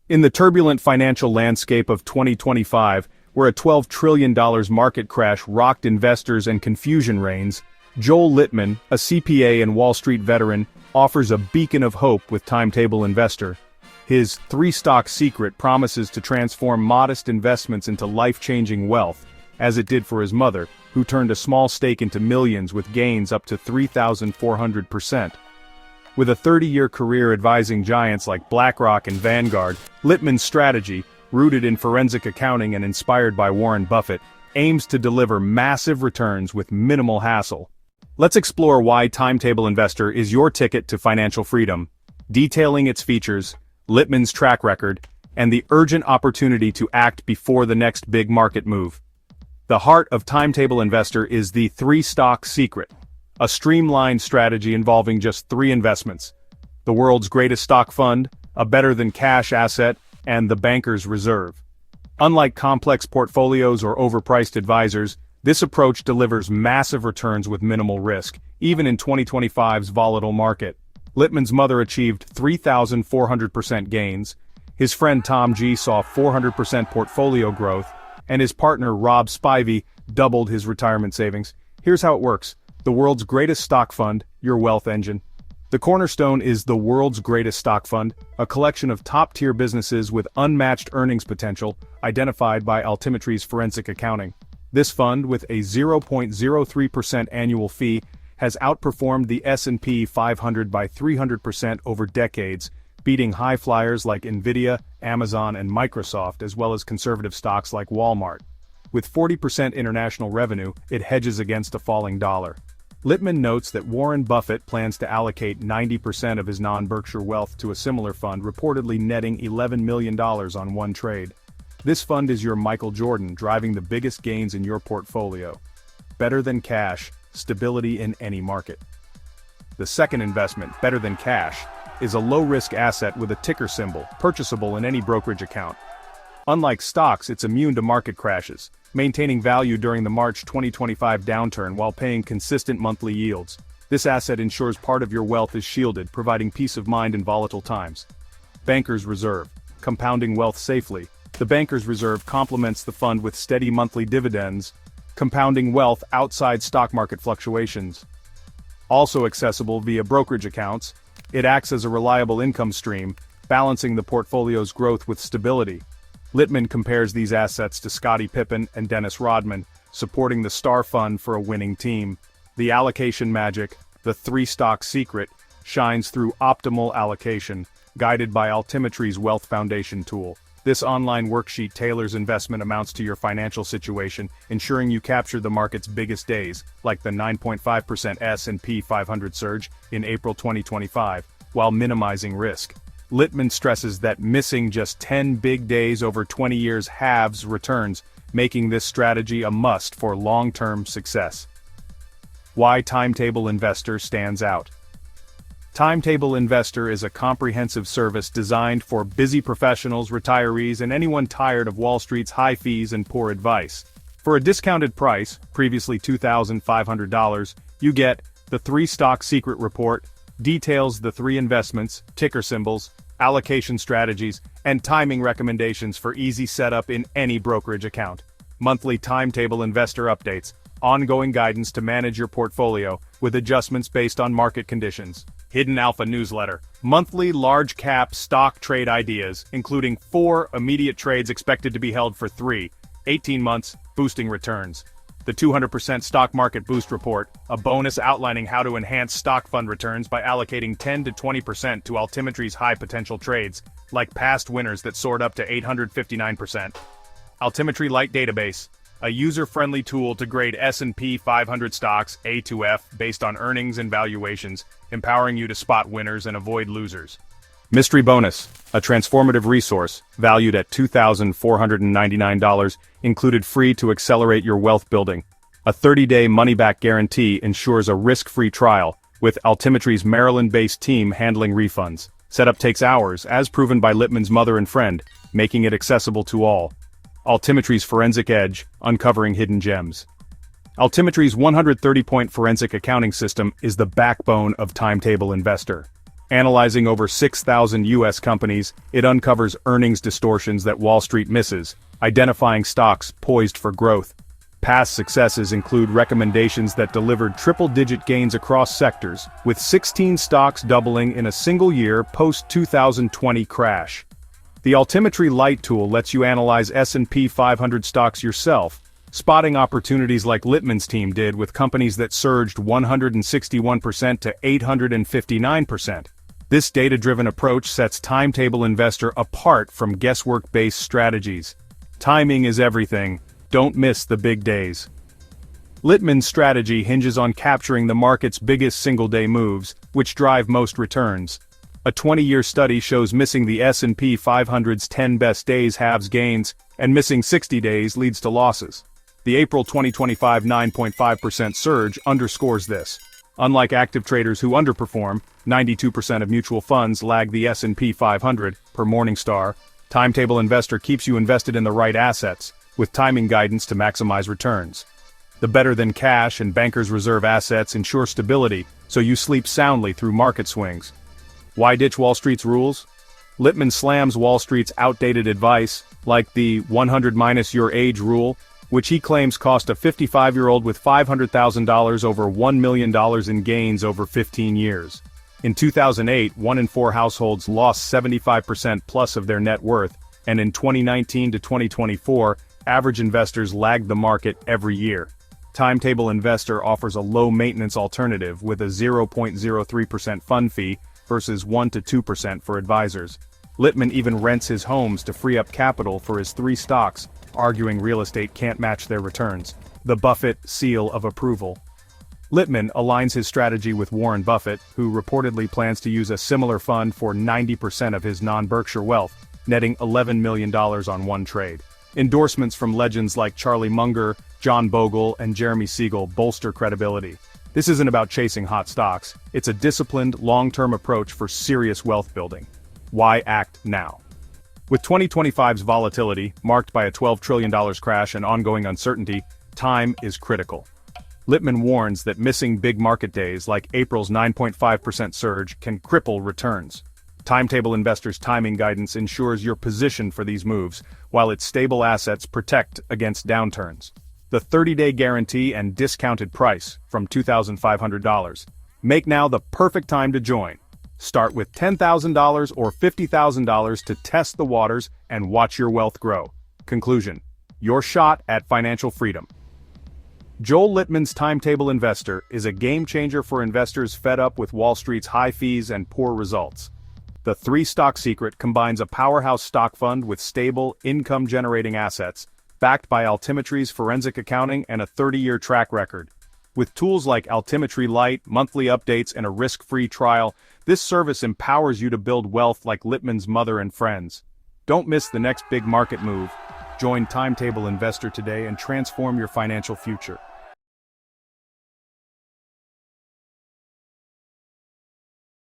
In the turbulent financial landscape of 2025, where a $12 trillion market crash rocked investors and confusion reigns, Joel Litman, a CPA and Wall Street veteran, offers a beacon of hope with Timetable Investor. His three-stock secret promises to transform modest investments into life-changing wealth, as it did for his mother, who turned a small stake into millions with gains up to 3,400%. With a 30-year career advising giants like BlackRock and Vanguard, Litman's strategy, rooted in forensic accounting and inspired by Warren Buffett, aims to deliver massive returns with minimal hassle. Let's explore why Timetable Investor is your ticket to financial freedom, detailing its features, Litman's track record, and the urgent opportunity to act before the next big market move. The heart of Timetable Investor is the three-stock secret, a streamlined strategy involving just three investments: the world's greatest stock fund, a better-than-cash asset, and the banker's reserve. Unlike complex portfolios or overpriced advisors, this approach delivers massive returns with minimal risk, even in 2025's volatile market. Litman's mother achieved 3,400% gains, his friend Tom G saw 400% portfolio growth, and his partner Rob Spivey doubled his retirement savings. Here's how it works: the world's greatest stock fund, your wealth engine. The cornerstone is the world's greatest stock fund, a collection of top-tier businesses with unmatched earnings potential, identified by Altimetry's forensic accounting. This fund, with a 0.03% annual fee, has outperformed the S&P 500 by 300% over decades, beating high flyers like Nvidia, Amazon, and Microsoft, as well as conservative stocks like Walmart. With 40% international revenue, it hedges against a falling dollar. Litman notes that Warren Buffett plans to allocate 90% of his non-Berkshire wealth to a similar fund, reportedly netting $11 million on one trade. This fund is your Michael Jordan, driving the biggest gains in your portfolio. Better than cash, stability in any market. The second investment, better than cash, is a low-risk asset with a ticker symbol, purchasable in any brokerage account. Unlike stocks, it's immune to market crashes, maintaining value during the March 2025 downturn while paying consistent monthly yields. This asset ensures part of your wealth is shielded, providing peace of mind in volatile times. Banker's Reserve, compounding wealth safely. The Banker's Reserve complements the fund with steady monthly dividends, compounding wealth outside stock market fluctuations. Also accessible via brokerage accounts, it acts as a reliable income stream, balancing the portfolio's growth with stability. Litman compares these assets to Scottie Pippen and Dennis Rodman, supporting the star fund for a winning team. The allocation magic, the three-stock secret, shines through optimal allocation, guided by Altimetry's Wealth Foundation tool. This online worksheet tailors investment amounts to your financial situation, ensuring you capture the market's biggest days, like the 9.5% S&P 500 surge in April 2025, while minimizing risk. Litman stresses that missing just 10 big days over 20 years halves returns, making this strategy a must for long-term success. Why Timetable Investor stands out. Timetable Investor is a comprehensive service designed for busy professionals, retirees, and anyone tired of Wall Street's high fees and poor advice. For a discounted price, previously $2,500, you get the three-stock secret report, details the three investments, ticker symbols, allocation strategies, and timing recommendations for easy setup in any brokerage account. Monthly Timetable Investor updates, ongoing guidance to manage your portfolio, with adjustments based on market conditions. Hidden Alpha newsletter, monthly large-cap stock trade ideas, including 4 immediate trades expected to be held for 18 months, boosting returns. The 200% Stock Market Boost Report, a bonus outlining how to enhance stock fund returns by allocating 10 to 20% to Altimetry's high-potential trades, like past winners that soared up to 859%. Altimetry Lite Database, a user-friendly tool to grade S&P 500 stocks A to F based on earnings and valuations, empowering you to spot winners and avoid losers. Mystery Bonus, a transformative resource, valued at $2,499, included free to accelerate your wealth building. A 30-day money-back guarantee ensures a risk-free trial, with Altimetry's Maryland-based team handling refunds. Setup takes hours, as proven by Litman's mother and friend, making it accessible to all. Altimetry's Forensic Edge, uncovering hidden gems. Altimetry's 130-point forensic accounting system is the backbone of Timetable Investor. Analyzing over 6,000 U.S. companies, it uncovers earnings distortions that Wall Street misses, identifying stocks poised for growth. Past successes include recommendations that delivered triple-digit gains across sectors, with 16 stocks doubling in a single year post-2020 crash. The Altimetry Lite tool lets you analyze S&P 500 stocks yourself, spotting opportunities like Litman's team did with companies that surged 161% to 859%. This data-driven approach sets Timetable Investor apart from guesswork-based strategies. Timing is everything. Don't miss the big days. Litman's strategy hinges on capturing the market's biggest single-day moves, which drive most returns. A 20-year study shows missing the S&P 500's 10 best days halves gains, and missing 60 days leads to losses. The April 2025 9.5% surge underscores this. Unlike active traders who underperform, 92% of mutual funds lag the S&P 500, per Morningstar. Timetable Investor keeps you invested in the right assets, with timing guidance to maximize returns. The better-than-cash and bankers' reserve assets ensure stability, so you sleep soundly through market swings. Why ditch Wall Street's rules? Litman slams Wall Street's outdated advice, like the 100-your-age rule, which he claims cost a 55-year-old with $500,000 over $1 million in gains over 15 years. In 2008, 1 in 4 households lost 75% plus of their net worth, and in 2019 to 2024, average investors lagged the market every year. Timetable Investor offers a low-maintenance alternative with a 0.03% fund fee versus 1 to 2% for advisors. Litman even rents his homes to free up capital for his 3 stocks, arguing real estate can't match their returns. The Buffett seal of approval. Litman aligns his strategy with Warren Buffett, who reportedly plans to use a similar fund for 90% of his non-Berkshire wealth, netting $11 million on one trade. Endorsements from legends like Charlie Munger, John Bogle, and Jeremy Siegel bolster credibility. This isn't about chasing hot stocks, it's a disciplined, long-term approach for serious wealth building. Why act now? With 2025's volatility, marked by a $12 trillion crash and ongoing uncertainty, time is critical. Litman warns that missing big market days like April's 9.5% surge can cripple returns. Timetable Investor's timing guidance ensures you're positioned for these moves, while its stable assets protect against downturns. The 30-day guarantee and discounted price from $2,500. Make now the perfect time to join. Start with $10,000 or $50,000 to test the waters and watch your wealth grow. Conclusion: your shot at financial freedom. Joel Litman's Timetable Investor is a game-changer for investors fed up with Wall Street's high fees and poor results. The 3-stock secret combines a powerhouse stock fund with stable, income-generating assets, backed by Altimetry's forensic accounting and a 30-year track record. With tools like Altimetry Lite, monthly updates, and a risk-free trial, this service empowers you to build wealth like Litman's mother and friends. Don't miss the next big market move. Join Timetable Investor today and transform your financial future.